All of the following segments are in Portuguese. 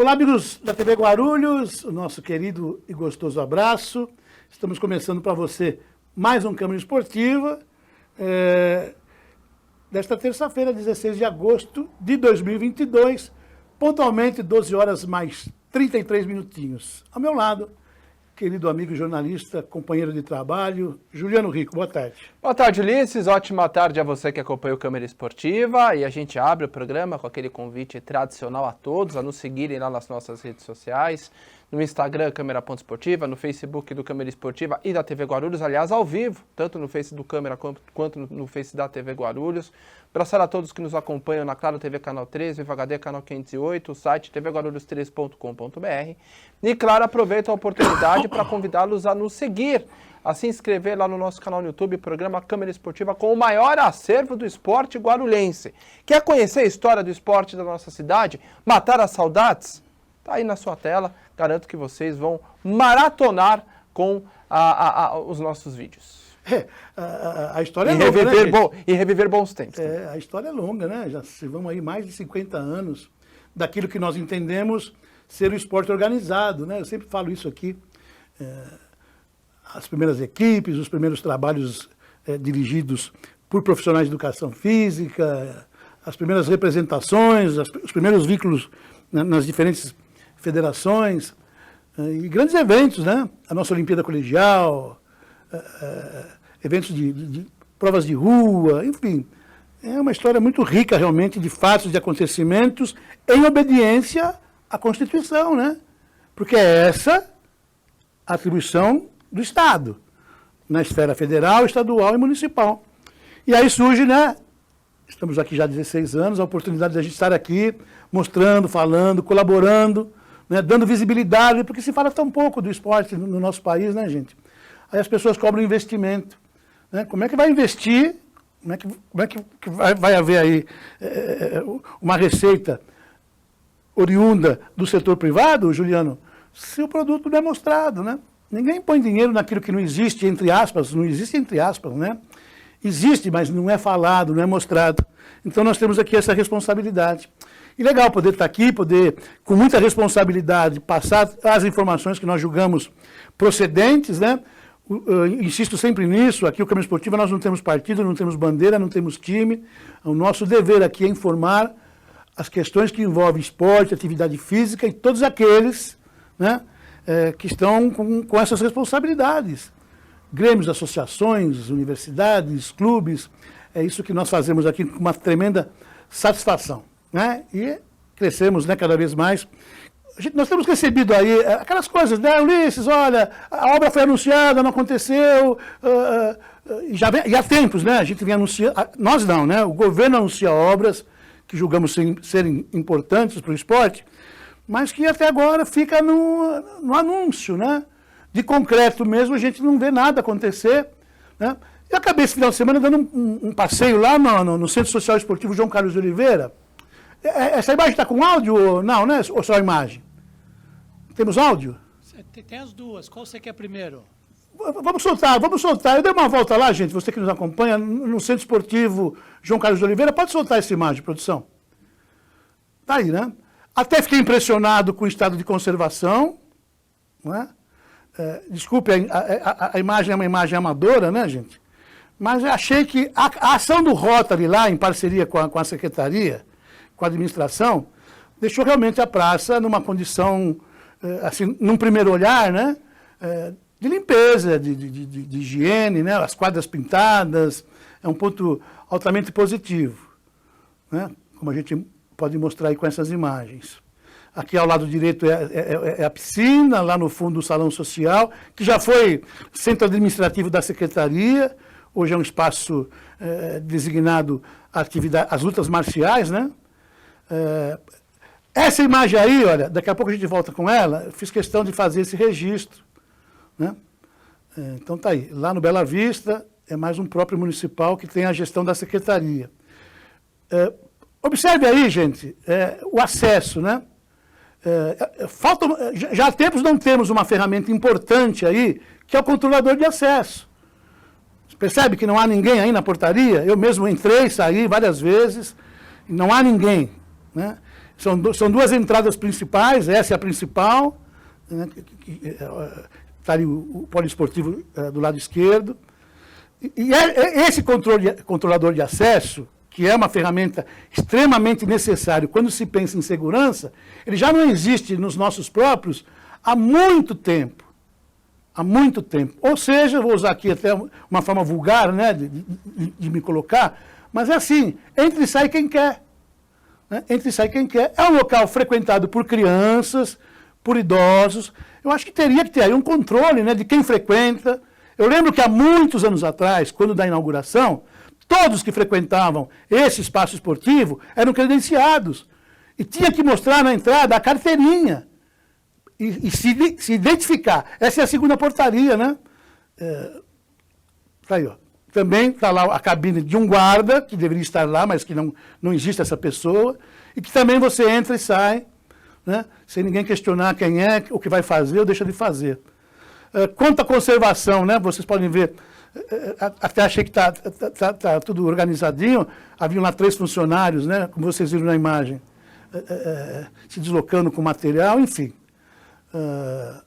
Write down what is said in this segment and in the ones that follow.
Olá, amigos da TV Guarulhos, o nosso querido e gostoso abraço. Estamos começando para você mais um Câmara Esportiva, desta terça-feira, 16 de agosto de 2022, pontualmente 12 horas mais 33 minutinhos. Ao meu lado, querido amigo jornalista, companheiro de trabalho, Juliano Rico. Boa tarde. Boa tarde, Ulisses. Ótima tarde a você que acompanha o Câmara Esportiva. E a gente abre o programa com aquele convite tradicional a todos a nos seguirem lá nas nossas redes sociais, no Instagram, Câmara.esportiva, no Facebook do Câmara Esportiva e da TV Guarulhos, aliás, ao vivo, tanto no Face do Câmara quanto no Face da TV Guarulhos. Abraçar a todos que nos acompanham na Claro TV Canal 13, Viva HD Canal 508, o site tvguarulhos3.com.br. E, claro, aproveito a oportunidade para convidá-los a nos seguir, a se inscrever lá no nosso canal no YouTube, programa Câmara Esportiva, com o maior acervo do esporte guarulhense. Quer conhecer a história do esporte da nossa cidade? Matar as saudades? Está aí na sua tela. Garanto que vocês vão maratonar com os nossos vídeos. A história é longa, né, e reviver bons tempos. A história é longa, né? Já vamos aí mais de 50 anos daquilo que nós entendemos ser o esporte organizado, né? Eu sempre falo isso aqui. As primeiras equipes, os primeiros trabalhos dirigidos por profissionais de educação física, as primeiras representações, os primeiros vínculos nas diferentes federações e grandes eventos, né? A nossa Olimpíada Colegial, eventos de provas de rua, enfim. É uma história muito rica, realmente, de fatos, de acontecimentos, em obediência à Constituição, né? Porque é essa a atribuição do Estado, na esfera federal, estadual e municipal. E aí surge, né? Estamos aqui já há 16 anos, a oportunidade de a gente estar aqui mostrando, falando, colaborando, né, dando visibilidade, porque se fala tão pouco do esporte no nosso país, né, gente? Aí as pessoas cobram investimento. Né? Como é que vai investir? Como é que vai haver aí uma receita oriunda do setor privado, Juliano, se o produto não é mostrado, né? Ninguém põe dinheiro naquilo que não existe, entre aspas, não existe entre aspas, né? Existe, mas não é falado, não é mostrado. Então nós temos aqui essa responsabilidade. E legal poder estar aqui, poder, com muita responsabilidade, passar as informações que nós julgamos procedentes, né? Eu insisto sempre nisso, aqui o Câmara Esportiva nós não temos partido, não temos bandeira, não temos time. O nosso dever aqui é informar as questões que envolvem esporte, atividade física e todos aqueles, né, que estão com essas responsabilidades. Grêmios, associações, universidades, clubes, é isso que nós fazemos aqui com uma tremenda satisfação, né? E crescemos, né, cada vez mais. Nós temos recebido aí aquelas coisas, né, Ulisses, olha, a obra foi anunciada, não aconteceu, e há tempos, né, a gente vem anunciando, nós não, né, o governo anuncia obras que julgamos serem importantes para o esporte, mas que até agora fica no anúncio, né? De concreto mesmo, a gente não vê nada acontecer, né? Eu acabei esse final de semana dando um passeio lá no Centro Social Esportivo João Carlos de Oliveira. Essa imagem está com áudio ou não, né? Ou só imagem? Temos áudio? Tem as duas. Qual você quer primeiro? Vamos soltar. Eu dei uma volta lá, gente, você que nos acompanha, no Centro Esportivo João Carlos de Oliveira. Pode soltar essa imagem, produção. Tá aí, né? Até fiquei impressionado com o estado de conservação, né? Desculpe, a imagem é uma imagem amadora, né, gente? Mas eu achei que a ação do Rotary lá, em parceria com a secretaria, com a administração, deixou realmente a praça numa condição, assim, num primeiro olhar, né, de limpeza, de higiene, né, as quadras pintadas, é um ponto altamente positivo, né, como a gente pode mostrar aí com essas imagens. Aqui ao lado direito é a piscina, lá no fundo o salão social, que já foi centro administrativo da secretaria, hoje é um espaço designado às lutas marciais, né? Essa imagem aí, olha, daqui a pouco a gente volta com ela, eu fiz questão de fazer esse registro, né? Então tá aí, lá no Bela Vista, é mais um próprio municipal que tem a gestão da secretaria. Observe aí, gente, o acesso, né? Já há tempos não temos uma ferramenta importante aí, que é o controlador de acesso. Você percebe que não há ninguém aí na portaria? Eu mesmo entrei, saí várias vezes, e não há ninguém, né? São duas entradas principais, essa é a principal, né, está ali o poliesportivo do lado esquerdo. E esse controlador de acesso, que é uma ferramenta extremamente necessária quando se pensa em segurança, ele já não existe nos nossos próprios há muito tempo. Há muito tempo. Ou seja, vou usar aqui até uma forma vulgar, né, de me colocar, mas é assim, entra e sai quem quer. Né? Entra e sai quem quer. É um local frequentado por crianças, por idosos. Eu acho que teria que ter aí um controle, né, de quem frequenta. Eu lembro que há muitos anos atrás, quando da inauguração, todos que frequentavam esse espaço esportivo eram credenciados. E tinha que mostrar na entrada a carteirinha. E se identificar. Essa é a segunda portaria, né? Tá aí, ó. Também está lá a cabine de um guarda, que deveria estar lá, mas que não existe essa pessoa, e que também você entra e sai, né? Sem ninguém questionar quem é, o que vai fazer ou deixa de fazer. Quanto à conservação, né? Vocês podem ver, até achei que tá tudo organizadinho, haviam lá 3 funcionários, né? Como vocês viram na imagem, se deslocando com material, enfim.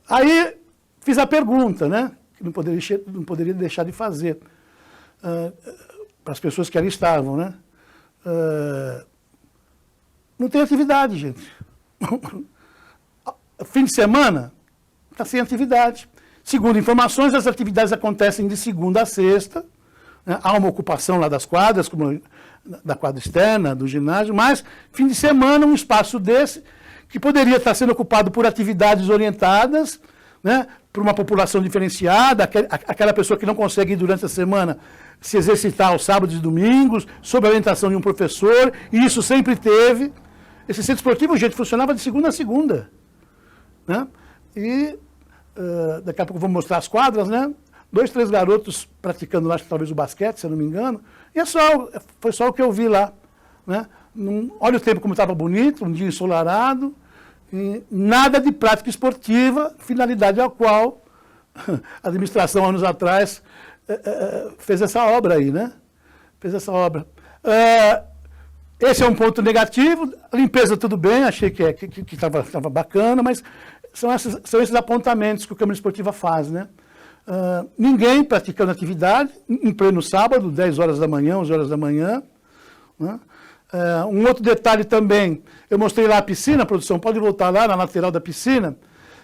Aí fiz a pergunta, né, que não poderia deixar de fazer para as pessoas que ali estavam, né? Não tem atividade, gente. Fim de semana está sem atividade. Segundo informações, as atividades acontecem de segunda a sexta, né? Há uma ocupação lá das quadras, como da quadra externa, do ginásio, mas fim de semana um espaço desse que poderia estar sendo ocupado por atividades orientadas, né, por uma população diferenciada, aquela pessoa que não consegue ir durante a semana se exercitar aos sábados e domingos, sob a orientação de um professor, e isso sempre teve. Esse centro esportivo, gente, funcionava de segunda a segunda. Né? E daqui a pouco eu vou mostrar as quadras, né? 2, 3 garotos praticando lá, acho que talvez o basquete, se eu não me engano, e foi só o que eu vi lá. Né? Olha o tempo como estava bonito, um dia ensolarado, e nada de prática esportiva, finalidade a qual a administração, anos atrás, fez essa obra aí, né? Fez essa obra. Esse é um ponto negativo, a limpeza tudo bem, achei que estava bacana, mas são esses apontamentos que a Câmara Esportiva faz, né? Ninguém praticando atividade, em pleno sábado, 10 horas da manhã, 11 horas da manhã, né? Um outro detalhe também, eu mostrei lá a piscina, a produção, pode voltar lá na lateral da piscina,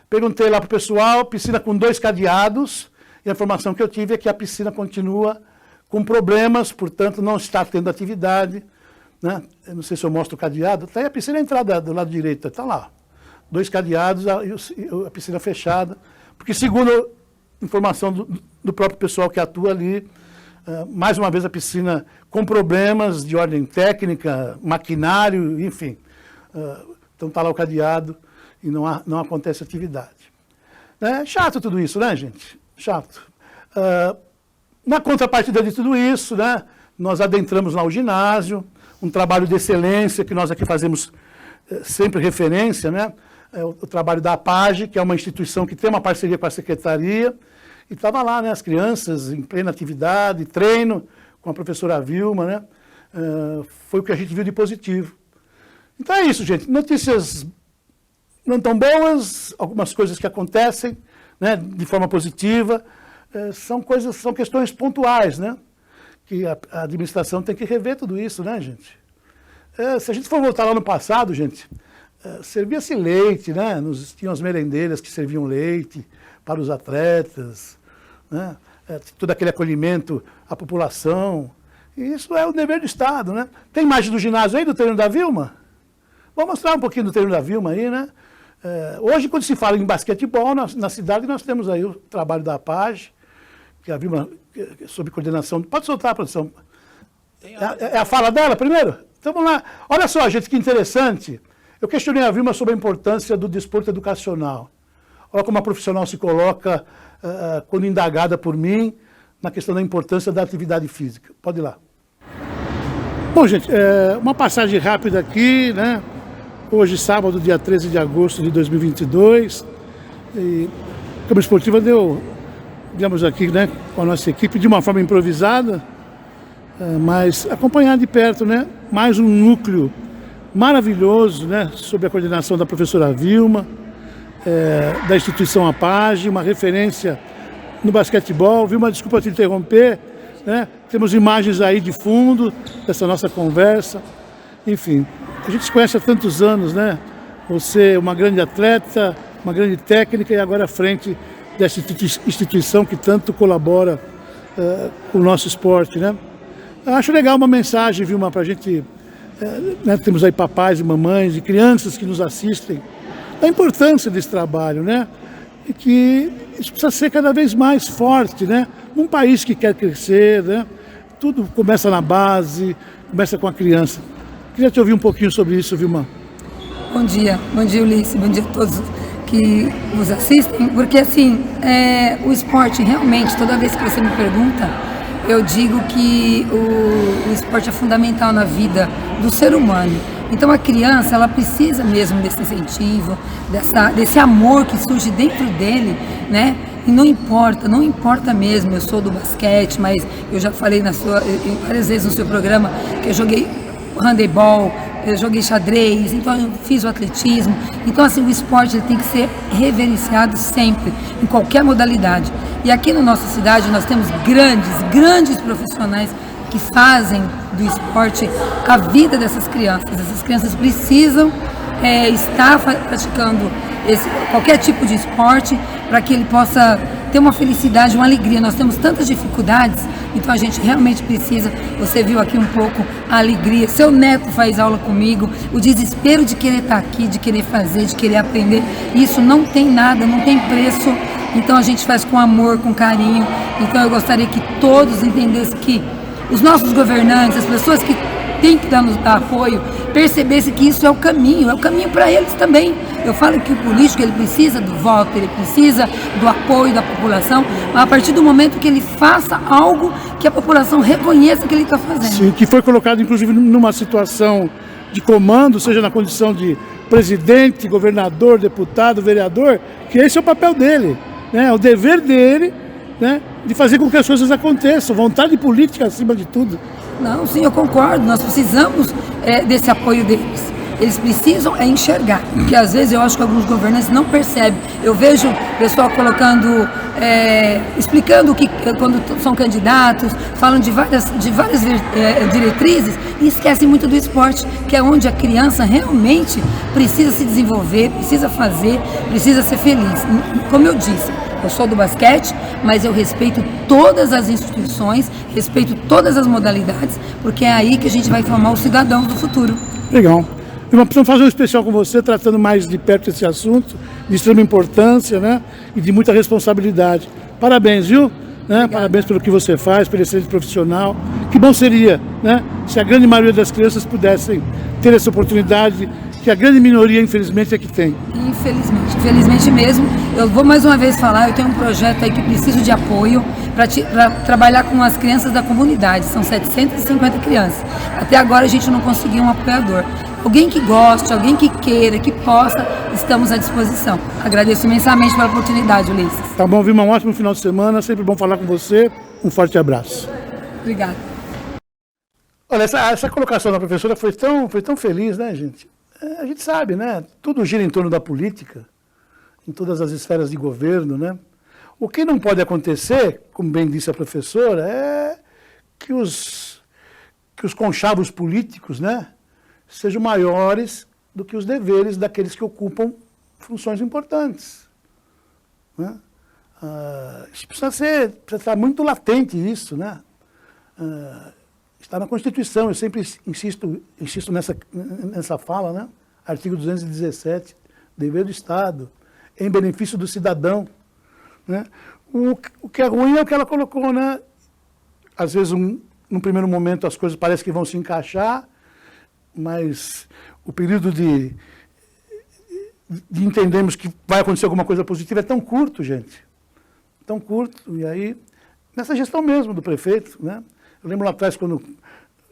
perguntei lá para o pessoal, piscina com 2 cadeados, e a informação que eu tive é que a piscina continua com problemas, portanto não está tendo atividade, né? Eu não sei se eu mostro o cadeado, está aí a piscina, a entrada do lado direito, está lá, 2 cadeados e a piscina fechada, porque segundo informação do próprio pessoal que atua ali, mais uma vez a piscina com problemas de ordem técnica, maquinário, enfim. Então está lá o cadeado e não acontece atividade. Chato tudo isso, né, gente? Chato. Na contrapartida de tudo isso, né, nós adentramos lá o ginásio, um trabalho de excelência que nós aqui fazemos sempre referência, né? O trabalho da APAGE, que é uma instituição que tem uma parceria com a Secretaria, e estava lá, né, as crianças em plena atividade, treino com a professora Vilma, né? Foi o que a gente viu de positivo. Então é isso, gente. Notícias não tão boas, algumas coisas que acontecem, né, de forma positiva, são questões pontuais, né? Que a administração tem que rever tudo isso, né, gente? Se a gente for voltar lá no passado, gente, servia-se leite, né? Tinham as merendeiras que serviam leite para os atletas, né? Todo aquele acolhimento à população. E isso é o dever do Estado, né? Tem imagem do ginásio aí, do treino da Vilma? Vou mostrar um pouquinho do treino da Vilma aí, né? Hoje, quando se fala em basquetebol, na cidade nós temos aí o trabalho da APAGE, que a Vilma, sob coordenação... Pode soltar a produção. É a fala dela primeiro? Então vamos lá. Olha só, gente, que interessante. Eu questionei a Vilma sobre a importância do desporto educacional. Olha como a profissional se coloca, quando indagada por mim, na questão da importância da atividade física. Pode ir lá. Bom, gente, uma passagem rápida aqui, né? Hoje, sábado, dia 13 de agosto de 2022. E a Câmara Esportiva deu, digamos aqui, né, com a nossa equipe, de uma forma improvisada, mas acompanhar de perto, né? Mais um núcleo maravilhoso, né, sob a coordenação da professora Vilma, da instituição APAGE, uma referência no basquetebol. Vilma, desculpa te interromper, né? Temos imagens aí de fundo dessa nossa conversa. Enfim, a gente se conhece há tantos anos, né? Você é uma grande atleta, uma grande técnica e agora à frente dessa instituição que tanto colabora com o nosso esporte, né? Eu acho legal uma mensagem, Vilma, para a gente, né, temos aí papais e mamães e crianças que nos assistem, da importância desse trabalho, né? E que isso precisa ser cada vez mais forte, né? Num país que quer crescer, né? Tudo começa na base, começa com a criança. Queria te ouvir um pouquinho sobre isso, Vilma. Bom dia Ulisses, bom dia a todos que nos assistem, porque assim, o esporte realmente, toda vez que você me pergunta, eu digo que o esporte é fundamental na vida do ser humano. Então a criança, ela precisa mesmo desse incentivo, desse amor que surge dentro dele, né? E não importa mesmo, eu sou do basquete, mas eu já falei várias vezes no seu programa que eu joguei handebol, eu joguei xadrez, então eu fiz o atletismo. Então assim, o esporte ele tem que ser reverenciado sempre, em qualquer modalidade. E aqui na nossa cidade nós temos grandes profissionais que fazem do esporte a vida dessas crianças. Essas crianças precisam estar praticando qualquer tipo de esporte para que ele possa ter uma felicidade, uma alegria. Nós temos tantas dificuldades, então a gente realmente precisa. Você viu aqui um pouco a alegria. Seu neto faz aula comigo, o desespero de querer estar aqui, de querer fazer, de querer aprender. Isso não tem nada, não tem preço. Então a gente faz com amor, com carinho. Então eu gostaria que todos entendessem que os nossos governantes, as pessoas que têm que dar apoio, percebessem que isso é o caminho para eles também. Eu falo que o político ele precisa do voto, ele precisa do apoio da população, a partir do momento que ele faça algo que a população reconheça que ele está fazendo. Sim, que foi colocado inclusive numa situação de comando, seja na condição de presidente, governador, deputado, vereador, que esse é o papel dele, né? É o dever dele, né, de fazer com que as coisas aconteçam, vontade política acima de tudo. Não, sim, eu concordo, nós precisamos desse apoio deles. Eles precisam enxergar, porque às vezes eu acho que alguns governantes não percebem. Eu vejo o pessoal colocando, explicando que quando são candidatos, falam de várias diretrizes e esquecem muito do esporte, que é onde a criança realmente precisa se desenvolver, precisa fazer, precisa ser feliz. Como eu disse, eu sou do basquete, mas eu respeito todas as instituições, respeito todas as modalidades, porque é aí que a gente vai formar os cidadãos do futuro. Legal. Nós precisamos fazer um especial com você, tratando mais de perto esse assunto, de extrema importância, né? E de muita responsabilidade. Parabéns, viu? Né? Parabéns pelo que você faz, pelo excelente profissional. Que bom seria, né, se a grande maioria das crianças pudessem ter essa oportunidade, que a grande minoria, infelizmente, é que tem. Infelizmente mesmo. Eu vou mais uma vez falar, eu tenho um projeto aí que preciso de apoio para trabalhar com as crianças da comunidade. São 750 crianças. Até agora a gente não conseguiu um apoiador. Alguém que goste, alguém que queira, que possa, estamos à disposição. Agradeço imensamente pela oportunidade, Ulisses. Tá bom, Vilma, um ótimo final de semana, sempre bom falar com você. Um forte abraço. Obrigada. Olha, essa colocação da professora foi tão feliz, né, gente? A gente sabe, né? Tudo gira em torno da política, em todas as esferas de governo, né? O que não pode acontecer, como bem disse a professora, é que os conchavos políticos, né, sejam maiores do que os deveres daqueles que ocupam funções importantes, né? Isso precisa estar muito latente isso, né? Está na Constituição, eu sempre insisto nessa fala, né? Artigo 217, dever do Estado, em benefício do cidadão, né? O que é ruim é o que ela colocou, né? Às vezes, num primeiro momento, as coisas parecem que vão se encaixar, mas o período de entendermos que vai acontecer alguma coisa positiva é tão curto, gente. Tão curto. E aí, nessa gestão mesmo do prefeito, né? Eu lembro lá atrás, quando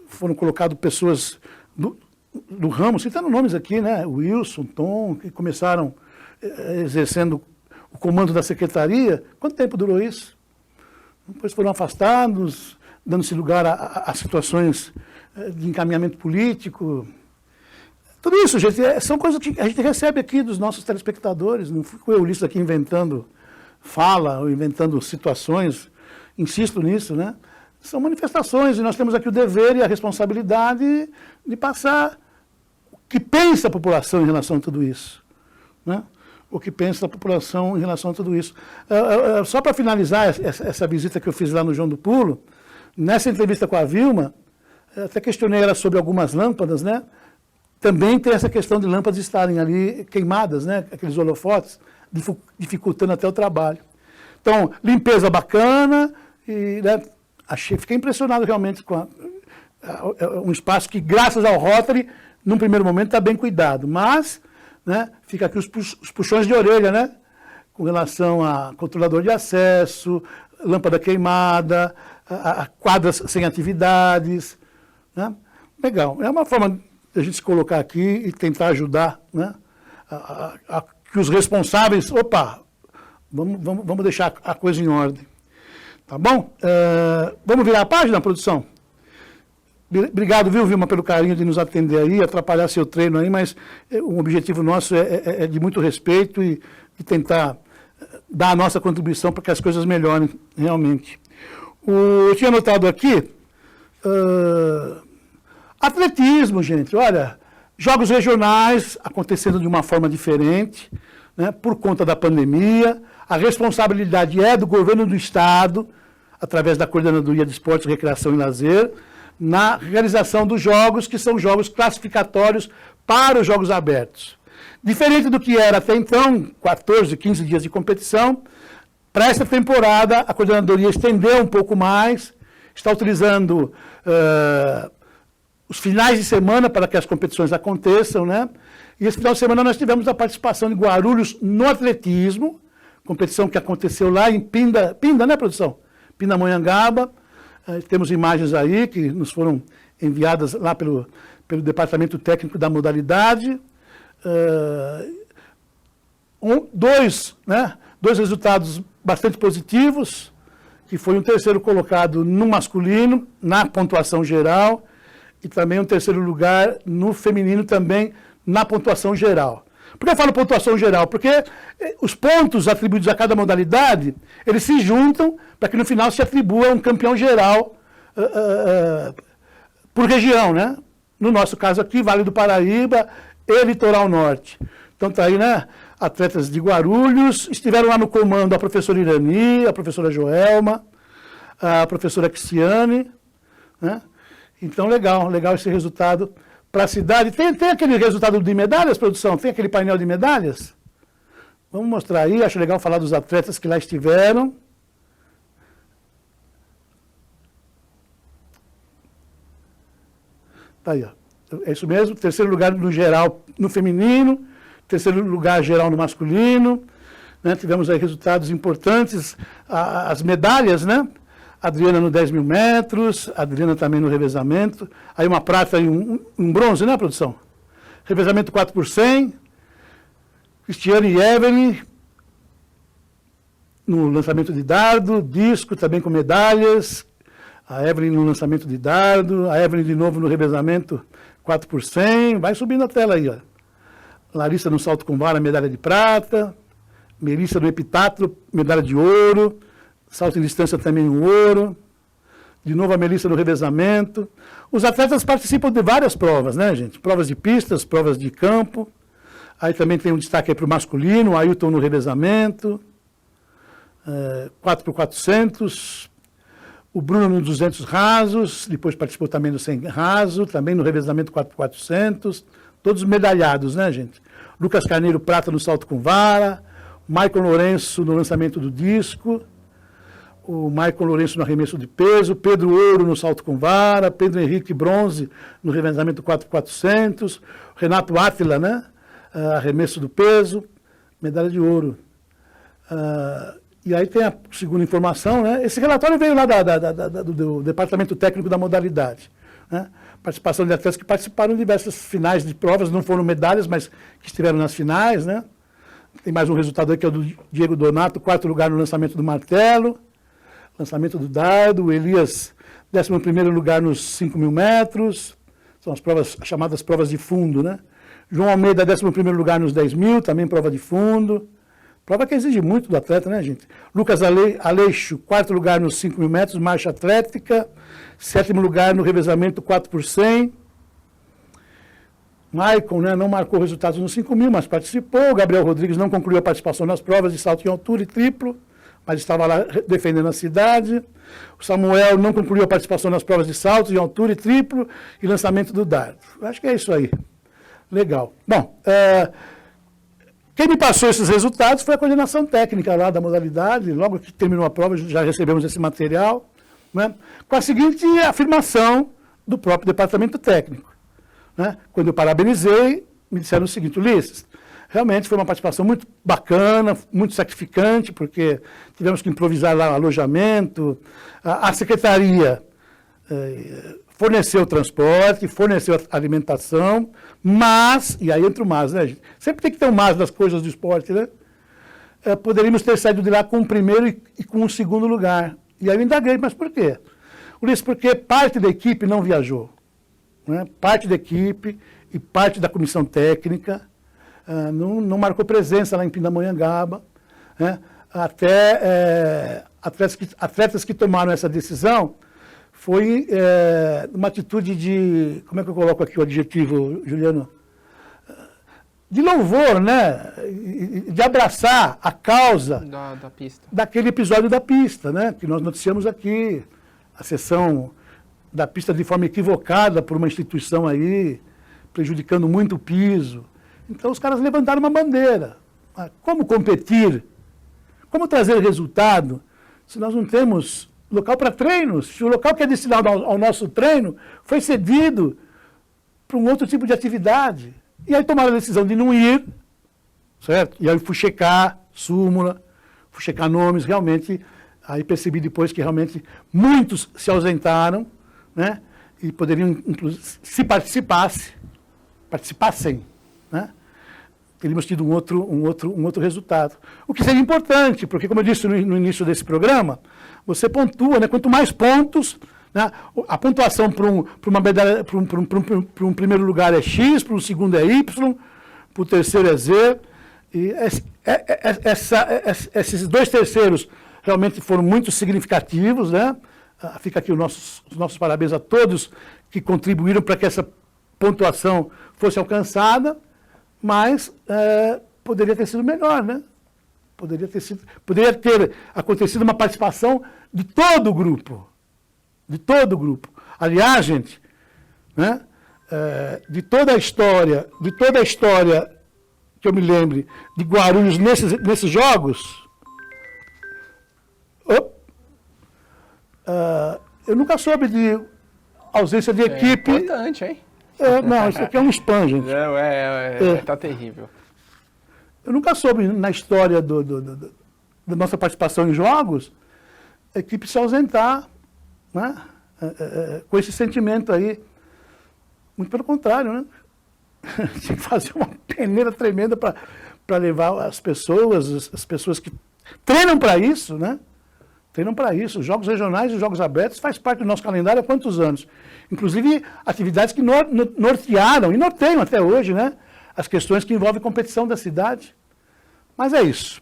foram colocadas pessoas do ramo, citando nomes aqui, né? O Wilson, Tom, que começaram exercendo o comando da secretaria. Quanto tempo durou isso? Depois foram afastados, dando-se lugar a situações de encaminhamento político. Tudo isso, gente, são coisas que a gente recebe aqui dos nossos telespectadores, não fico eu, Ulisses, aqui inventando fala ou inventando situações, insisto nisso, né? São manifestações e nós temos aqui o dever e a responsabilidade de passar o que pensa a população em relação a tudo isso, né? O que pensa a população em relação a tudo isso. Só para finalizar essa visita que eu fiz lá no João do Pulo, nessa entrevista com a Vilma, até questionei ela sobre algumas lâmpadas, né? Também tem essa questão de lâmpadas estarem ali queimadas, né? Aqueles holofotes, dificultando até o trabalho. Então, limpeza bacana, e, né, fiquei impressionado realmente com um espaço que, graças ao Rotary, num primeiro momento está bem cuidado, mas, né, fica aqui os puxões de orelha, né, com relação a controlador de acesso, lâmpada queimada, a quadras sem atividades, né? Legal, é uma forma de a gente se colocar aqui e tentar ajudar, né, que os responsáveis, vamos deixar a coisa em ordem. Tá bom? Vamos virar a página, produção? Obrigado, viu, Vilma, pelo carinho de nos atender aí, atrapalhar seu treino aí, mas o objetivo nosso é de muito respeito e tentar dar a nossa contribuição para que as coisas melhorem realmente. Eu tinha notado aqui, atletismo, gente, olha, jogos regionais acontecendo de uma forma diferente, né, por conta da pandemia, a responsabilidade é do governo do estado, através da Coordenadoria de Esportes, Recreação e Lazer, na realização dos jogos, que são jogos classificatórios para os Jogos Abertos. Diferente do que era até então, 14, 15 dias de competição, para essa temporada a Coordenadoria estendeu um pouco mais, está utilizando os finais de semana para que as competições aconteçam, né? E esse final de semana nós tivemos a participação de Guarulhos no atletismo, competição que aconteceu lá em Pinda, né, produção? Pindamonhangaba. Temos imagens aí que nos foram enviadas lá pelo Departamento Técnico da Modalidade. Dois resultados bastante positivos, que foi um terceiro colocado no masculino, na pontuação geral, e também um terceiro lugar no feminino também, na pontuação geral. Por que eu falo pontuação geral? Porque os pontos atribuídos a cada modalidade, eles se juntam para que no final se atribua um campeão geral por região, né? No nosso caso aqui, Vale do Paraíba e Litoral Norte. Então está aí, né? Atletas de Guarulhos, estiveram lá no comando a professora Irani, a professora Joelma, a professora Cristiane, né? Então legal esse resultado para a cidade. Tem aquele resultado de medalhas, produção? Tem aquele painel de medalhas? Vamos mostrar aí, acho legal falar dos atletas que lá estiveram. Tá aí, ó. É isso mesmo, terceiro lugar no geral no feminino, terceiro lugar geral no masculino, né? Tivemos aí resultados importantes, as medalhas, né? Adriana no 10 mil metros, Adriana também no revezamento, aí uma prata e um bronze, né, produção? Revezamento 4 por 100, Cristiane e Evelyn no lançamento de dardo, disco também com medalhas, a Evelyn no lançamento de dardo, a Evelyn de novo no revezamento 4 por 100, vai subindo a tela aí, ó. Larissa no salto com vara, medalha de prata, Melissa no epitáculo, medalha de ouro, salto em distância também no ouro, de novo a Melissa no revezamento. Os atletas participam de várias provas, né, gente? Provas de pistas, provas de campo, aí também tem um destaque aí para o masculino, o Ailton no revezamento, 4 por 400, o Bruno no 200 rasos, depois participou também no 100 raso, também no revezamento 4 por 400, todos medalhados, né, gente? Lucas Carneiro, prata no salto com vara, Maicon Lourenço no lançamento do disco, o Maicon Lourenço no arremesso de peso, Pedro Ouro no salto com vara, Pedro Henrique bronze no revezamento 4 por 400, Renato Átila, né? Arremesso do peso, medalha de ouro. E aí tem a segunda informação, né? Esse relatório veio lá do Departamento Técnico da Modalidade, né? Participação de atletas que participaram de diversas finais de provas, não foram medalhas, mas que estiveram nas finais, né? Tem mais um resultado aí que é o do Diego Donato, 4º lugar no lançamento do martelo, lançamento do dardo, o Elias, 11º lugar nos 5 mil metros, são as provas, chamadas provas de fundo, né? João Almeida, 11º lugar nos 10 mil, também prova de fundo. Prova que exige muito do atleta, né, gente? Lucas Aleixo, 4º lugar nos 5 mil metros, marcha atlética. 7º lugar no revezamento 4x100. Maicon, né, não marcou resultados nos 5 mil, mas participou. Gabriel Rodrigues não concluiu a participação nas provas de salto em altura e triplo, mas estava lá defendendo a cidade. O Samuel não concluiu a participação nas provas de salto em altura e triplo e lançamento do dardo. Acho que é isso aí. Legal. Bom, quem me passou esses resultados foi a coordenação técnica lá da modalidade. Logo que terminou a prova, já recebemos esse material, né, com a seguinte afirmação do próprio departamento técnico. Né? Quando eu parabenizei, me disseram o seguinte: Ulisses, realmente foi uma participação muito bacana, muito sacrificante, porque tivemos que improvisar lá o alojamento, a secretaria forneceu transporte, forneceu alimentação, mas, e aí entra o mas, né, gente? Sempre tem que ter um mas das coisas do esporte, né? Poderíamos ter saído de lá com o primeiro e com o segundo lugar. E aí eu indaguei, mas por quê? Ulisses, porque parte da equipe não viajou. Né? Parte da equipe e parte da comissão técnica não marcou presença lá em Pindamonhangaba. Né? Até atletas que tomaram essa decisão foi uma atitude de, como é que eu coloco aqui o adjetivo, Juliano? De louvor, né? De abraçar a causa da pista. Daquele episódio da pista, né? Que nós noticiamos aqui, a sessão da pista de forma equivocada por uma instituição aí, prejudicando muito o piso. Então os caras levantaram uma bandeira. Como competir? Como trazer resultado se nós não temos local para treinos? Se o local que é destinado ao nosso treino foi cedido para um outro tipo de atividade. E aí tomaram a decisão de não ir, certo? E aí fui checar súmula, fui checar nomes, realmente, aí percebi depois que realmente muitos se ausentaram, né? E poderiam, inclusive, se participassem, né? Teríamos tido um outro resultado. O que seria importante, porque, como eu disse no início desse programa, você pontua, né? Quanto mais pontos, né? A pontuação para um primeiro lugar é X, para um segundo é Y, para o terceiro é Z. E esses 2 terceiros realmente foram muito significativos, né? Fica aqui os nossos parabéns a todos que contribuíram para que essa pontuação fosse alcançada, mas poderia ter sido melhor, né? Poderia ter acontecido uma participação de todo o grupo. De todo o grupo. Aliás, gente, né? De toda a história que eu me lembre de Guarulhos nesses jogos, eu nunca soube de ausência de equipe. É importante, hein? Não, isso aqui é um spam, gente. Tá terrível. Eu nunca soube, na história da nossa participação em jogos, a equipe se ausentar, né? Com esse sentimento aí. Muito pelo contrário, né? Tinha que fazer uma peneira tremenda para levar as pessoas que treinam para isso, né? Treinam para isso. Os jogos regionais e os jogos abertos faz parte do nosso calendário há quantos anos? Inclusive, atividades que nortearam e norteiam até hoje, né? As questões que envolvem competição da cidade. Mas é isso.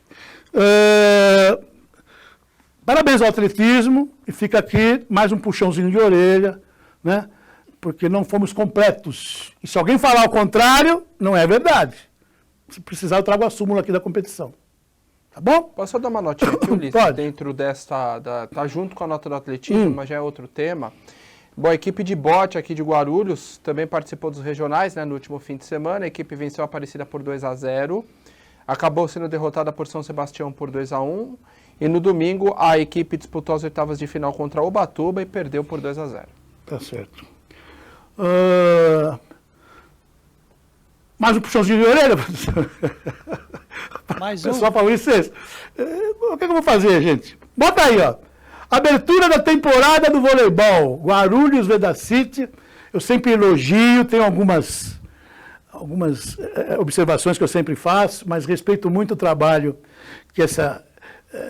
Parabéns ao atletismo, e fica aqui mais um puxãozinho de orelha, né? Porque não fomos completos. E se alguém falar o contrário, não é verdade. Se precisar, eu trago a súmula aqui da competição. Tá bom? Posso só dar uma notinha aqui, Ulisses? Pode. Dentro desta... tá junto com a nota do atletismo, mas já é outro tema. Bom, a equipe de bote aqui de Guarulhos também participou dos regionais, né, no último fim de semana. A equipe venceu a Aparecida por 2-0. Acabou sendo derrotada por São Sebastião por 2-1. E no domingo, a equipe disputou as oitavas de final contra Ubatuba e perdeu por 2-0. Tá certo. Mais um puxãozinho de orelha, professor? Mais O pessoal falou isso. O que eu vou fazer, gente? Bota aí, ó. Abertura da temporada do voleibol. Guarulhos, Vedacity. Eu sempre elogio, tenho algumas observações que eu sempre faço, mas respeito muito o trabalho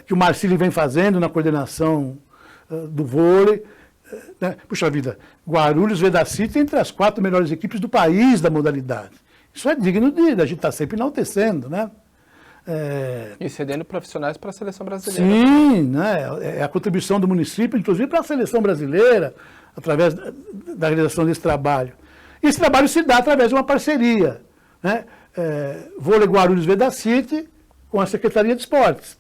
que o Marcílio vem fazendo na coordenação do vôlei. Né? Puxa vida, Guarulhos, Vedacity entre as 4 melhores equipes do país da modalidade. Isso é digno de a gente estar sempre enaltecendo, né? E cedendo profissionais para a seleção brasileira. Sim, né? É a contribuição do município, inclusive para a seleção brasileira, através da realização desse trabalho. E esse trabalho se dá através de uma parceria, né? Vôlei Guarulhos Vedacity com a Secretaria de Esportes.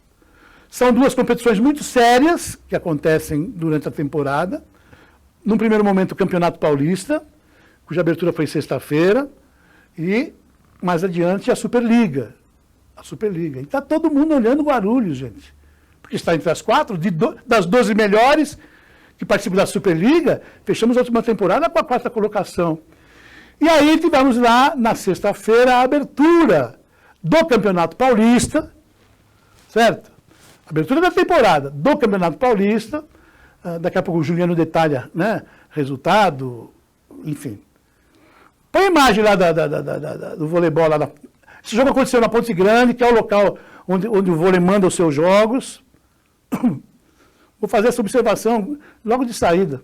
São duas competições muito sérias que acontecem durante a temporada. Num primeiro momento, o Campeonato Paulista, cuja abertura foi sexta-feira, e mais adiante a Superliga. A Superliga. E está todo mundo olhando Guarulhos, gente. Porque está entre as 4, das 12 melhores que participam da Superliga, fechamos a última temporada com a 4ª colocação. E aí tivemos lá, na sexta-feira, a abertura do Campeonato Paulista, certo? Abertura da temporada do Campeonato Paulista. Daqui a pouco o Juliano detalha, né? Resultado, enfim. Põe a imagem lá do voleibol lá. Esse jogo aconteceu na Ponte Grande, que é o local onde o vôlei manda os seus jogos. Vou fazer essa observação logo de saída.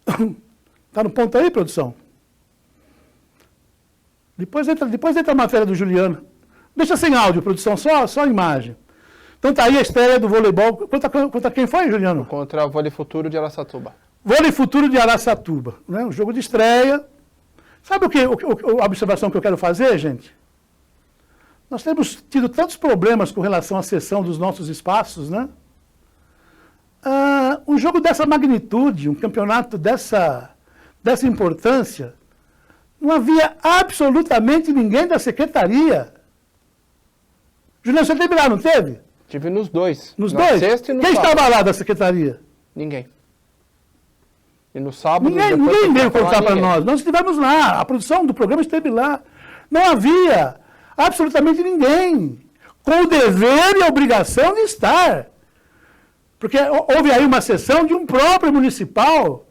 Está no ponto aí, produção? Depois entra a matéria do Juliano. Deixa sem áudio, produção, só a imagem. Então está aí a estreia do voleibol. Contra quem foi, Juliano? Contra o Vôlei Futuro de Araçatuba. Vôlei Futuro de Araçatuba. Né? Um jogo de estreia. Sabe a observação que eu quero fazer, gente? Nós temos tido tantos problemas com relação à cessão dos nossos espaços, né? Um jogo dessa magnitude, um campeonato dessa importância, não havia absolutamente ninguém da secretaria. Juliano, você teve lá, não teve? Tive nos dois. Nos na dois? Sexta e no Quem sábado. estava lá da secretaria? Ninguém. E no sábado... Ninguém veio contar para nós. Nós estivemos lá, a produção do programa esteve lá. Não havia absolutamente ninguém com o dever e a obrigação de estar. Porque houve aí uma sessão de um próprio municipal.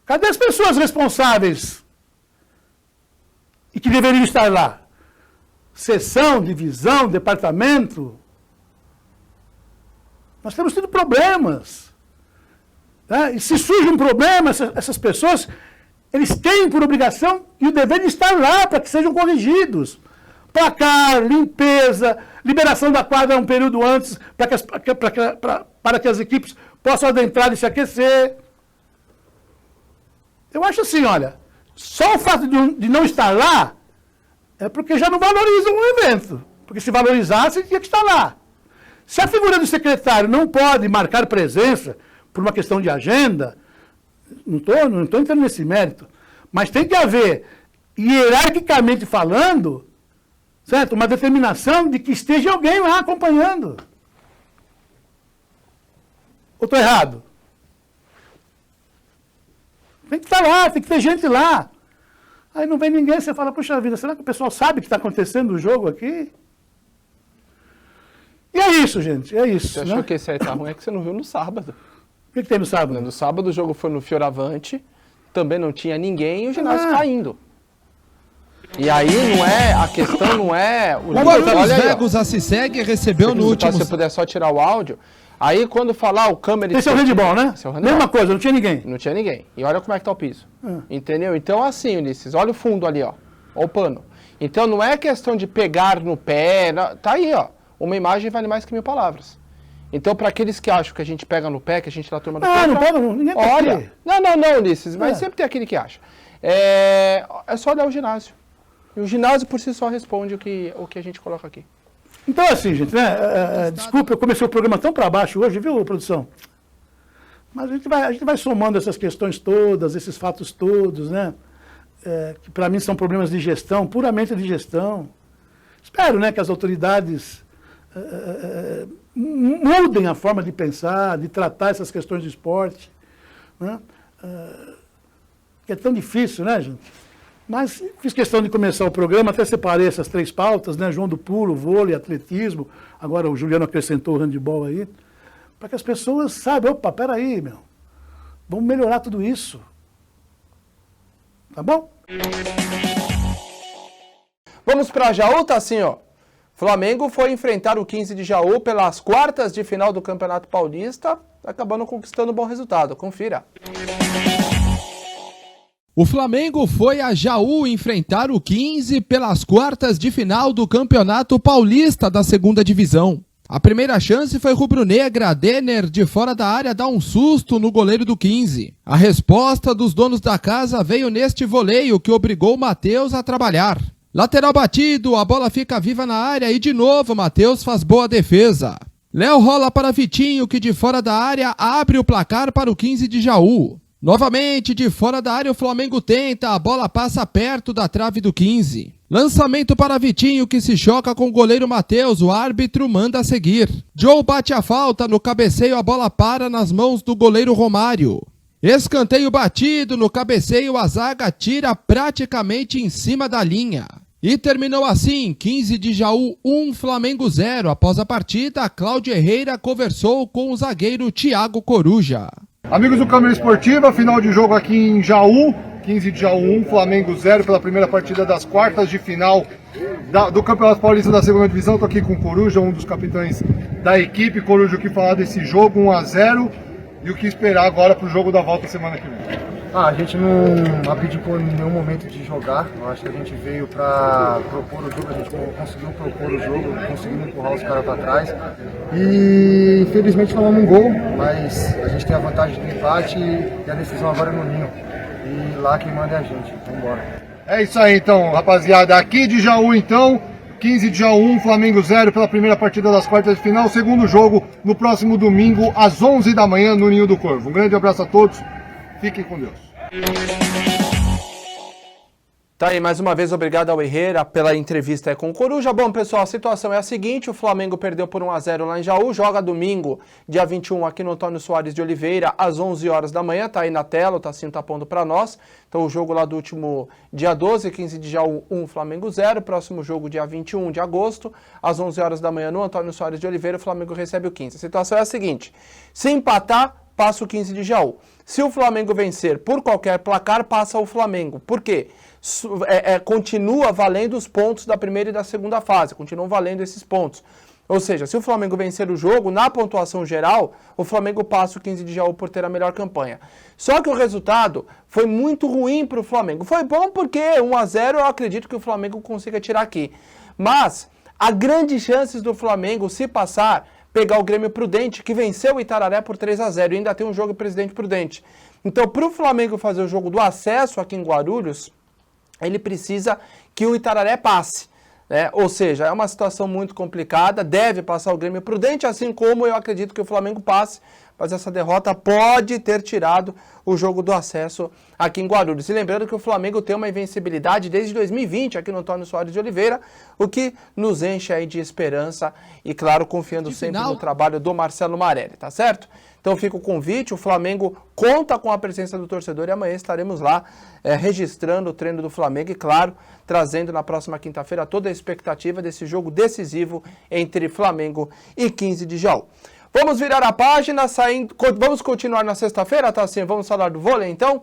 Cadê as pessoas responsáveis e que deveriam estar lá? Seção, divisão, departamento. Nós temos tido problemas. Né? E se surge um problema, essas pessoas, eles têm por obrigação e o dever de estar lá para que sejam corrigidos. Placar, limpeza, liberação da quadra um período antes para que as equipes possam adentrar e se aquecer. Eu acho assim, olha, só o fato de não estar lá é porque já não valorizam o evento. Porque se valorizasse, tinha que estar lá. Se a figura do secretário não pode marcar presença por uma questão de agenda, não estou entrando nesse mérito, mas tem que haver, hierarquicamente falando, certo? Uma determinação de que esteja alguém lá acompanhando. Ou estou errado? Tem que estar lá, tem que ter gente lá. Aí não vem ninguém, você fala, puxa vida, será que o pessoal sabe que está acontecendo o jogo aqui? E é isso, gente, é isso. Você achou que esse aí tá ruim, é que você não viu no sábado. O que tem no sábado? No sábado o jogo foi no Fioravante, também não tinha ninguém e o ginásio caindo. E aí a questão não é... O Guarulhos Vegos a Cisseg recebeu no último... Se puder só tirar o áudio. Aí quando falar o câmera... Esse é o handball, né? Esse é o handball. Mesma coisa, não tinha ninguém. Não tinha ninguém. E olha como é que tá o piso. Entendeu? Então assim, Ulisses, olha o fundo ali, ó. Olha o pano. Então não é questão de pegar no pé, tá aí, ó. Uma imagem vale mais que 1000 palavras. Então, para aqueles que acham que a gente pega no pé, que a gente tá turma do pé... Não pega, ninguém pega. Olha, não, Ulisses, mas sempre tem aquele que acha. É só olhar o ginásio. E o ginásio por si só responde o que a gente coloca aqui. Então, assim, gente, né? Desculpa, eu comecei o programa tão para baixo hoje, viu, produção? Mas a gente vai somando essas questões todas, esses fatos todos, né? Que para mim são problemas de gestão, puramente de gestão. Espero, né, que as autoridades mudem a forma de pensar, de tratar essas questões de esporte, né? Que é tão difícil, né, gente? Mas fiz questão de começar o programa, até separei essas 3 pautas, né? João do Pulo, vôlei, atletismo, agora o Juliano acrescentou o handebol aí, para que as pessoas saibam, opa, peraí, meu, vamos melhorar tudo isso. Tá bom? Vamos para Jaú, tá assim, ó. Flamengo foi enfrentar o 15 de Jaú pelas quartas de final do Campeonato Paulista, acabando conquistando um bom resultado. Confira. O Flamengo foi a Jaú enfrentar o 15 pelas quartas de final do Campeonato Paulista da 2ª Divisão. A primeira chance foi rubro-negra. Denner, de fora da área, dá um susto no goleiro do 15. A resposta dos donos da casa veio neste voleio que obrigou o Matheus a trabalhar. Lateral batido, a bola fica viva na área e de novo Matheus faz boa defesa. Léo rola para Vitinho, que de fora da área abre o placar para o 15 de Jaú. Novamente, de fora da área, o Flamengo tenta, a bola passa perto da trave do 15. Lançamento para Vitinho, que se choca com o goleiro Matheus, o árbitro manda seguir. Joe bate a falta, no cabeceio a bola para nas mãos do goleiro Romário. Escanteio batido, no cabeceio a zaga tira praticamente em cima da linha. E terminou assim, 15 de Jaú 1, Flamengo 0. Após a partida, Cláudio Herrera conversou com o zagueiro Thiago Coruja. Amigos do Câmera Esportiva, final de jogo aqui em Jaú, 15 de Jaú 1, Flamengo 0, pela primeira partida das quartas de final do Campeonato Paulista da 2ª Divisão. Estou aqui com o Coruja, um dos capitães da equipe. Coruja, o que falar desse jogo, 1-0, e o que esperar agora para o jogo da volta semana que vem? A gente não abdicou em nenhum momento de jogar. Eu acho que a gente veio para propor o jogo, a gente conseguiu propor o jogo, conseguimos empurrar os caras para trás. E infelizmente tomamos um gol, mas a gente tem a vantagem do empate e a decisão agora é no Ninho. E lá quem manda é a gente. Vamos embora. É isso aí então, rapaziada. Aqui de Jaú então, 15 de Jaú 1, Flamengo 0 pela primeira partida das quartas de final. Segundo jogo no próximo domingo às 11 da manhã no Ninho do Corvo. Um grande abraço a todos. Fiquem com Deus. Tá aí, mais uma vez, obrigado ao Herrera pela entrevista com o Coruja. Bom, pessoal, a situação é a seguinte, o Flamengo perdeu por 1-0 lá em Jaú, joga domingo, dia 21, aqui no Antônio Soares de Oliveira, às 11 horas da manhã, tá aí na tela, o Tacinho tá pondo pra nós. Então, o jogo lá do último dia 12, 15 de Jaú, 1, Flamengo 0, próximo jogo dia 21 de agosto, às 11 horas da manhã no Antônio Soares de Oliveira, o Flamengo recebe o 15. A situação é a seguinte, se empatar, passa o 15 de Jaú. Se o Flamengo vencer por qualquer placar, passa o Flamengo. Por quê? Continua valendo os pontos da primeira e da segunda fase, continuam valendo esses pontos. Ou seja, se o Flamengo vencer o jogo, na pontuação geral, o Flamengo passa o 15 de Jaú por ter a melhor campanha. Só que o resultado foi muito ruim para o Flamengo. Foi bom porque 1-0 eu acredito que o Flamengo consiga tirar aqui. Mas há grandes chances do Flamengo, se passar, pegar o Grêmio Prudente, que venceu o Itararé por 3-0. E ainda tem um jogo Presidente Prudente. Então, para o Flamengo fazer o jogo do acesso aqui em Guarulhos, ele precisa que o Itararé passe, né? Ou seja, é uma situação muito complicada, deve passar o Grêmio Prudente, assim como eu acredito que o Flamengo passe, mas essa derrota pode ter tirado o jogo do acesso aqui em Guarulhos. E lembrando que o Flamengo tem uma invencibilidade desde 2020 aqui no Antônio Soares de Oliveira, o que nos enche aí de esperança e, claro, confiando sempre no trabalho do Marcelo Marelli, tá certo? Então fica o convite, o Flamengo conta com a presença do torcedor e amanhã estaremos lá registrando o treino do Flamengo e, claro, trazendo na próxima quinta-feira toda a expectativa desse jogo decisivo entre Flamengo e 15 de Jaú. Vamos virar a página, vamos continuar na sexta-feira, tá assim? Vamos falar do vôlei então?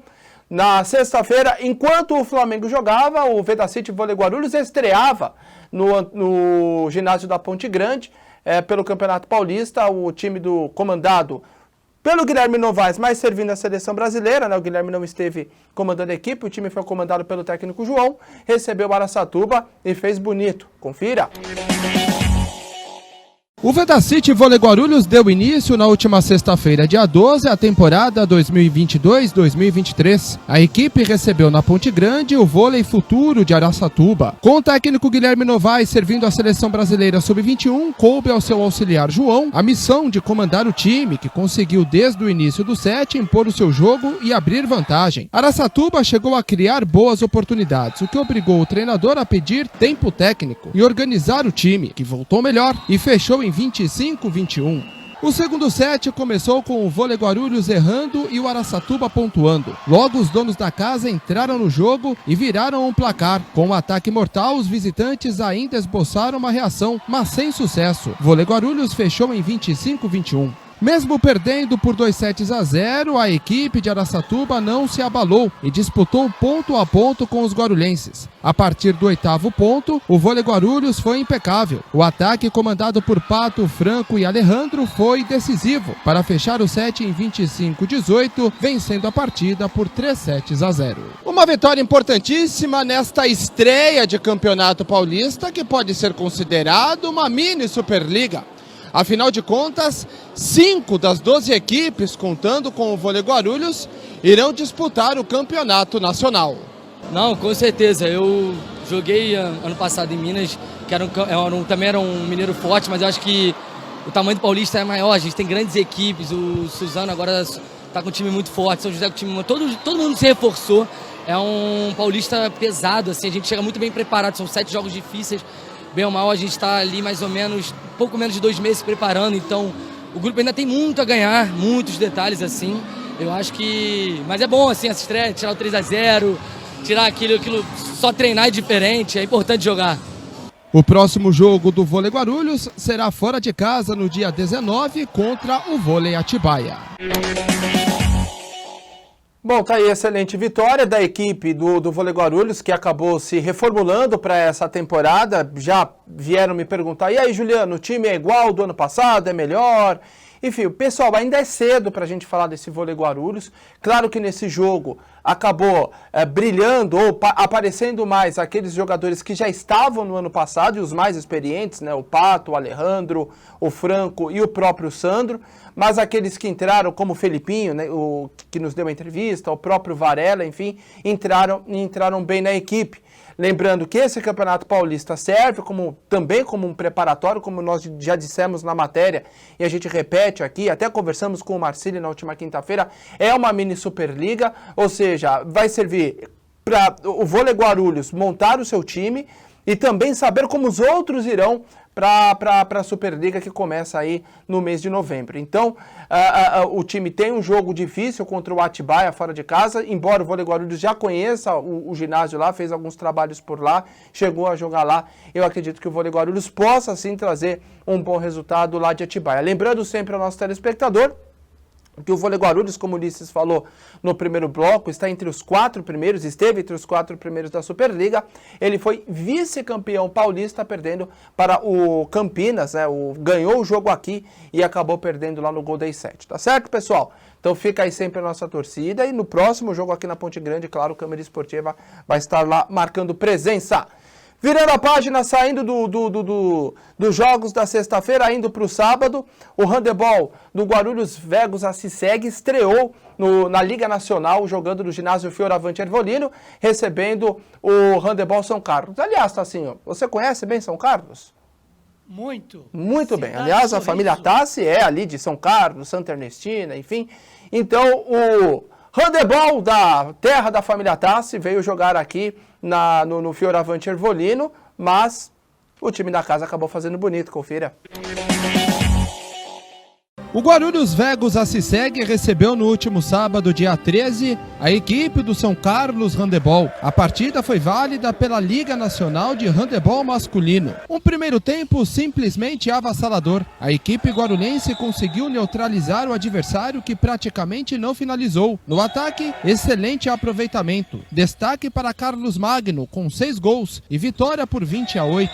Na sexta-feira, enquanto o Flamengo jogava, o Vedacity Vôlei Guarulhos estreava no ginásio da Ponte Grande pelo Campeonato Paulista, o time comandado pelo Guilherme Novaes, mas servindo a seleção brasileira, né? O Guilherme não esteve comandando a equipe, o time foi comandado pelo técnico João, recebeu o Araçatuba e fez bonito. Confira! O Vedacity Vôlei Guarulhos deu início na última sexta-feira, dia 12, à temporada 2022-2023. A equipe recebeu na Ponte Grande o Vôlei Futuro de Araçatuba. Com o técnico Guilherme Novaes servindo a seleção brasileira sub-21, coube ao seu auxiliar João a missão de comandar o time, que conseguiu desde o início do set impor o seu jogo e abrir vantagem. Araçatuba chegou a criar boas oportunidades, o que obrigou o treinador a pedir tempo técnico e organizar o time, que voltou melhor e fechou em 25-21. O segundo set começou com o Vôlei Guarulhos errando e o Araçatuba pontuando. Logo, os donos da casa entraram no jogo e viraram um placar. Com um ataque mortal, os visitantes ainda esboçaram uma reação, mas sem sucesso. Vôlei Guarulhos fechou em 25-21. Mesmo perdendo por 2-0, a equipe de Araçatuba não se abalou e disputou ponto a ponto com os guarulhenses. A partir do 8º ponto, o Vôlei Guarulhos foi impecável. O ataque comandado por Pato, Franco e Alejandro foi decisivo para fechar o set em 25-18, vencendo a partida por 3-0. Uma vitória importantíssima nesta estreia de Campeonato Paulista, que pode ser considerado uma mini Superliga. Afinal de contas, 5 das 12 equipes, contando com o Vôlei Guarulhos, irão disputar o campeonato nacional. Não, com certeza. Eu joguei ano passado em Minas, que também era um mineiro forte, mas eu acho que o tamanho do Paulista é maior. A gente tem grandes equipes, o Suzano agora está com um time muito forte, São José com um time... Todo mundo se reforçou. É um Paulista pesado, assim, a gente chega muito bem preparado, são 7 jogos difíceis. Bem ou mal, a gente está ali mais ou menos, pouco menos de 2 meses se preparando, então o grupo ainda tem muito a ganhar, muitos detalhes assim. Eu acho que... Mas é bom, assim, essa estreia, tirar o 3-0, tirar aquilo, só treinar é diferente, é importante jogar. O próximo jogo do Vôlei Guarulhos será fora de casa no dia 19 contra o Vôlei Atibaia. Bom, tá aí, excelente vitória da equipe do Vôlei Guarulhos, que acabou se reformulando para essa temporada. Já vieram me perguntar, e aí, Juliano, o time é igual ao do ano passado, é melhor? Enfim, pessoal, ainda é cedo para a gente falar desse Vôlei Guarulhos. Claro que nesse jogo acabou brilhando ou aparecendo mais aqueles jogadores que já estavam no ano passado e os mais experientes, né? O Pato, o Alejandro, o Franco e o próprio Sandro. Mas aqueles que entraram, como o Felipinho, né, o que nos deu uma entrevista, o próprio Varela, enfim, entraram bem na equipe. Lembrando que esse Campeonato Paulista serve também como um preparatório, como nós já dissemos na matéria, e a gente repete aqui, até conversamos com o Marcílio na última quinta-feira, é uma mini Superliga, ou seja, vai servir para o Vôlei Guarulhos montar o seu time e também saber como os outros irão para a Superliga, que começa aí no mês de novembro. Então, o time tem um jogo difícil contra o Atibaia fora de casa, embora o Vôlei Guarulhos já conheça o ginásio lá, fez alguns trabalhos por lá, chegou a jogar lá. Eu acredito que o Vôlei Guarulhos possa, sim, trazer um bom resultado lá de Atibaia. Lembrando sempre ao nosso telespectador que o Vôlei Guarulhos, como o Ulisses falou no primeiro bloco, esteve entre os 4 primeiros da Superliga. Ele foi vice-campeão paulista, perdendo para o Campinas, né? Ganhou o jogo aqui e acabou perdendo lá no Golden 7, tá certo, pessoal? Então fica aí sempre a nossa torcida e no próximo jogo aqui na Ponte Grande, claro, o Câmara Esportiva vai estar lá marcando presença. Virando a página, saindo dos jogos da sexta-feira, indo para o sábado, o handebol do Guarulhos Vegos Assiseg estreou na Liga Nacional, jogando no ginásio Fioravante Ervolino, recebendo o handebol São Carlos. Aliás, Tassinho, você conhece bem São Carlos? Muito. Muito bem. Aliás, a família Tassi é ali de São Carlos, Santa Ernestina, enfim. Então, o handebol da terra da família Tassi veio jogar aqui no Fioravante Ervolino, mas o time da casa acabou fazendo bonito, confira. O Guarulhos Vegos Assiseg recebeu no último sábado, dia 13, a equipe do São Carlos Handebol. A partida foi válida pela Liga Nacional de Handebol Masculino. Um primeiro tempo simplesmente avassalador. A equipe guarulhense conseguiu neutralizar o adversário, que praticamente não finalizou. No ataque, excelente aproveitamento. Destaque para Carlos Magno, com 6 gols e vitória por 20-8.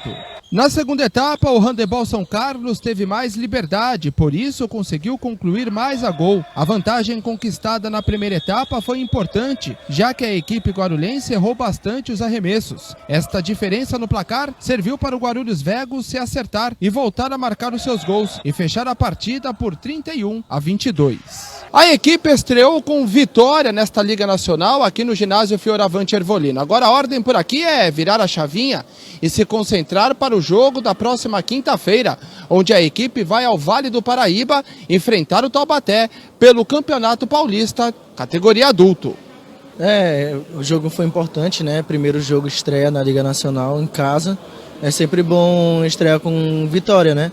Na segunda etapa, o Handebol São Carlos teve mais liberdade, por isso conseguiu concluir mais a gol. A vantagem conquistada na primeira etapa foi importante, já que a equipe guarulhense errou bastante os arremessos. Esta diferença no placar serviu para o Guarulhos Vegos se acertar e voltar a marcar os seus gols e fechar a partida por 31-22. A equipe estreou com vitória nesta Liga Nacional aqui no ginásio Fioravante Ervolino. Agora a ordem por aqui é virar a chavinha e se concentrar para o jogo da próxima quinta-feira, onde a equipe vai ao Vale do Paraíba enfrentar o Taubaté pelo Campeonato Paulista, categoria adulto. O jogo foi importante, né? Primeiro jogo estreia na Liga Nacional em casa. É sempre bom estrear com vitória, né?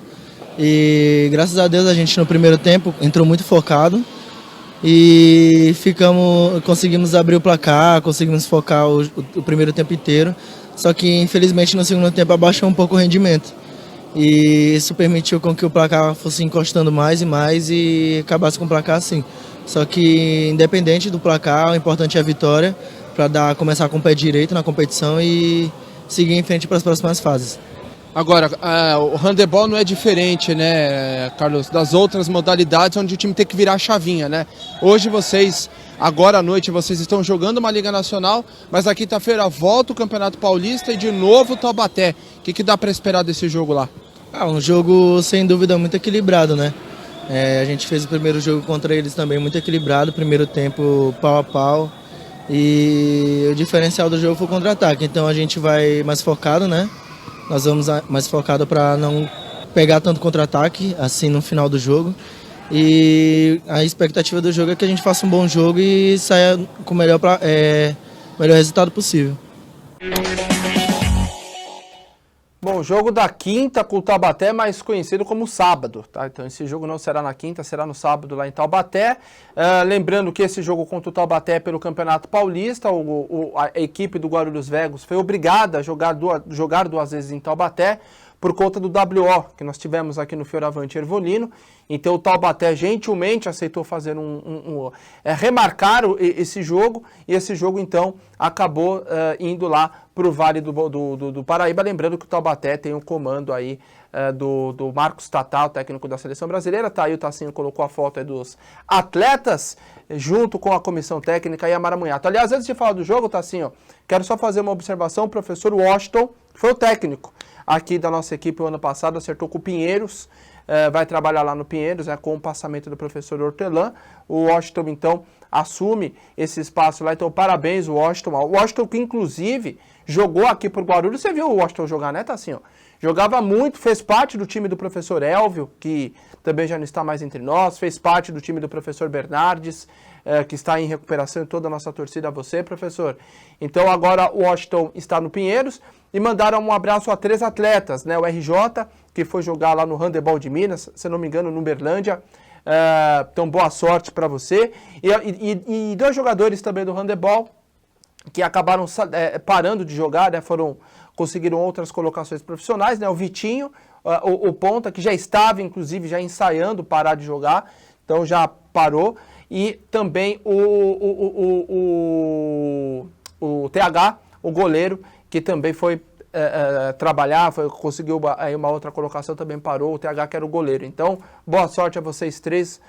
E graças a Deus a gente no primeiro tempo entrou muito focado e conseguimos abrir o placar, conseguimos focar o primeiro tempo inteiro. Só que infelizmente no segundo tempo abaixou um pouco o rendimento. E isso permitiu com que o placar fosse encostando mais e mais e acabasse com o placar assim. Só que, independente do placar, o importante é a vitória para começar com o pé direito na competição e seguir em frente para as próximas fases. Agora, o handebol não é diferente, né, Carlos, das outras modalidades onde o time tem que virar a chavinha, né? Hoje vocês, agora à noite, vocês estão jogando uma Liga Nacional, mas na quinta-feira volta o Campeonato Paulista e de novo o Taubaté. O que dá para esperar desse jogo lá? Um jogo, sem dúvida, muito equilibrado, né? A gente fez o primeiro jogo contra eles também muito equilibrado, primeiro tempo pau a pau. E o diferencial do jogo foi o contra-ataque, então a gente vai mais focado, né? Nós vamos mais focado para não pegar tanto contra-ataque assim no final do jogo. E a expectativa do jogo é que a gente faça um bom jogo e saia com o melhor resultado possível. Bom, o jogo da quinta com o Taubaté, mais conhecido como sábado, tá? Então esse jogo não será na quinta, será no sábado lá em Taubaté. Lembrando que esse jogo contra o Taubaté é pelo Campeonato Paulista, a equipe do Guarulhos Vegos foi obrigada a jogar duas vezes em Taubaté por conta do WO que nós tivemos aqui no Fioravante Ervolino. Então o Taubaté gentilmente aceitou fazer remarcar esse jogo, e esse jogo então acabou indo lá para o Vale do Paraíba, lembrando que o Taubaté tem um comando aí do Marcos Tatá, o técnico da Seleção Brasileira. Tá aí, o Tassinho colocou a foto aí dos atletas, junto com a comissão técnica e a Maramunhato. Aliás, antes de falar do jogo, Tassinho, quero só fazer uma observação. O professor Washington foi o técnico aqui da nossa equipe o ano passado, acertou com o Pinheiros, vai trabalhar lá no Pinheiros, com o passamento do professor Hortelã. O Washington, então, assume esse espaço lá, então parabéns, o Washington. O Washington que, inclusive, jogou aqui por Guarulhos. Você viu o Washington jogar, né, Tassinho? Jogava muito, fez parte do time do professor Elvio, que também já não está mais entre nós, fez parte do time do professor Bernardes, que está em recuperação, e toda a nossa torcida a você, professor. Então agora o Washington está no Pinheiros, e mandaram um abraço a 3 atletas, né? O RJ, que foi jogar lá no Handebol de Minas, se não me engano, no Uberlândia. Então boa sorte para você. E 2 jogadores também do Handebol, que acabaram parando de jogar, né? Conseguiram outras colocações profissionais, né? O Vitinho, o ponta, que já estava, inclusive, já ensaiando parar de jogar, então já parou. E também o TH, o goleiro, que também foi trabalhar, conseguiu aí uma outra colocação, também parou. O TH, que era o goleiro. Então, boa sorte a vocês 3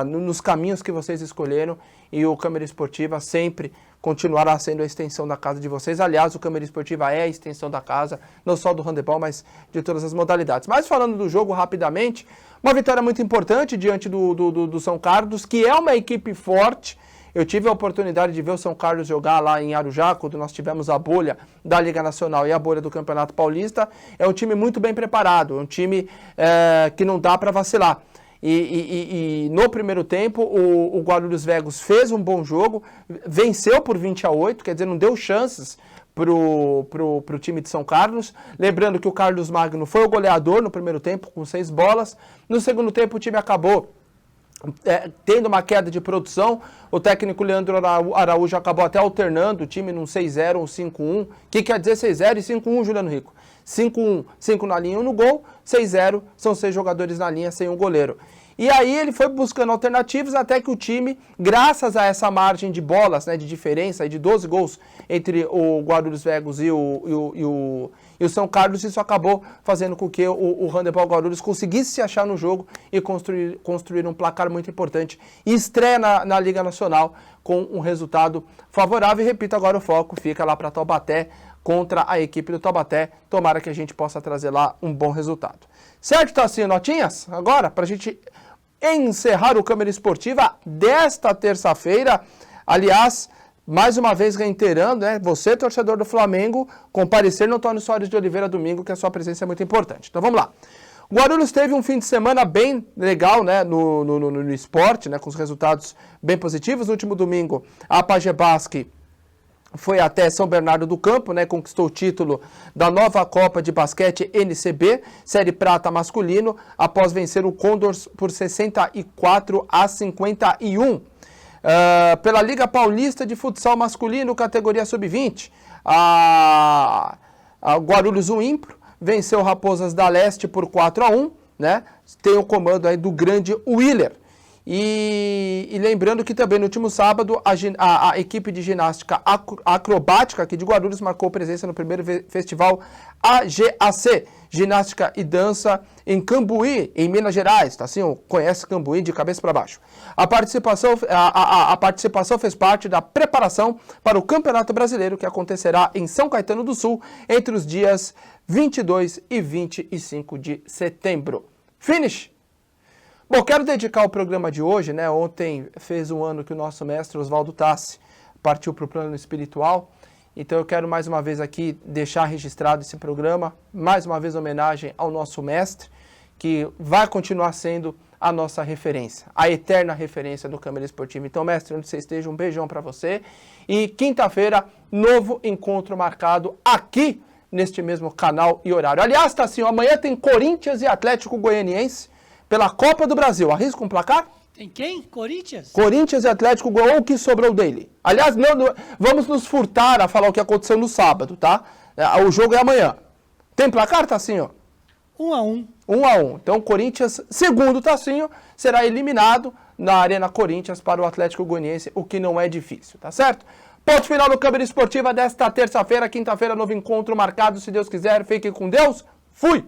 nos caminhos que vocês escolheram, e o Câmara Esportiva sempre continuará sendo a extensão da casa de vocês. Aliás, o Câmara Esportiva é a extensão da casa, não só do handebol, mas de todas as modalidades. Mas falando do jogo rapidamente, uma vitória muito importante diante do São Carlos, que é uma equipe forte. Eu tive a oportunidade de ver o São Carlos jogar lá em Arujá, quando nós tivemos a bolha da Liga Nacional e a bolha do Campeonato Paulista. É um time muito bem preparado, é um time que não dá para vacilar. E no primeiro tempo, o Guarulhos Vegos fez um bom jogo, venceu por 20-8, quer dizer, não deu chances pro time de São Carlos. Lembrando que o Carlos Magno foi o goleador no primeiro tempo, com 6 bolas. No segundo tempo, o time acabou tendo uma queda de produção. O técnico Leandro Araújo acabou até alternando o time num 6-0 ou 5-1. O que quer dizer 6-0 e 5-1, Juliano Rico? 5-1, 5 na linha, 1 no gol. 6-0, são 6 jogadores na linha, sem um goleiro. E aí ele foi buscando alternativas, até que o time, graças a essa margem de bolas, né, de diferença de 12 gols entre o Guarulhos Vegos e o São Carlos, isso acabou fazendo com que o Handebol Guarulhos conseguisse se achar no jogo e construir um placar muito importante. E estreia na Liga Nacional com um resultado favorável. E repito, agora o foco fica lá para Taubaté, contra a equipe do Taubaté. Tomara que a gente possa trazer lá um bom resultado. Certo, Tassinho? Notinhas? Agora, para a gente encerrar o Câmara Esportiva desta terça-feira. Aliás, mais uma vez reiterando, né? Você, torcedor do Flamengo, comparecer no Antônio Soares de Oliveira domingo, que a sua presença é muito importante. Então vamos lá. O Guarulhos teve um fim de semana bem legal, né, no esporte, né, com os resultados bem positivos. No último domingo, a Pagebasque foi até São Bernardo do Campo, né, conquistou o título da nova Copa de Basquete NCB, Série Prata masculino, após vencer o Condors por 64-51. Pela Liga Paulista de Futsal Masculino, categoria Sub-20, a Guarulhos Unimpro venceu o Raposas da Leste por 4-1, né? Tem o comando aí do grande Willer. E lembrando que também no último sábado a equipe de ginástica acrobática aqui de Guarulhos marcou presença no primeiro festival AGAC, Ginástica e Dança em Cambuí, em Minas Gerais, tá assim? Conhece Cambuí de cabeça para baixo. A participação fez parte da preparação para o Campeonato Brasileiro que acontecerá em São Caetano do Sul entre os dias 22 e 25 de setembro. Finish! Bom, quero dedicar o programa de hoje, né? Ontem fez um ano que o nosso mestre Oswaldo Tassi partiu para o plano espiritual. Então eu quero mais uma vez aqui deixar registrado esse programa, mais uma vez homenagem ao nosso mestre, que vai continuar sendo a nossa referência, a eterna referência do Câmara Esportiva. Então, mestre, onde você esteja, um beijão para você. E quinta-feira, novo encontro marcado aqui neste mesmo canal e horário. Aliás, tá assim, amanhã tem Corinthians e Atlético Goianiense pela Copa do Brasil. Arrisca um placar? Tem quem? Corinthians? Corinthians e Atlético ou o que sobrou dele. Aliás, não, vamos nos furtar a falar o que aconteceu no sábado, tá? O jogo é amanhã. Tem placar, Tassinho? 1-1. 1-1. Então, Corinthians, segundo Tassinho, será eliminado na Arena Corinthians para o Atlético Goianiense, o que não é difícil, tá certo? Ponto final do Câmara Esportiva desta terça-feira, quinta-feira, novo encontro marcado, se Deus quiser. Fiquem com Deus. Fui!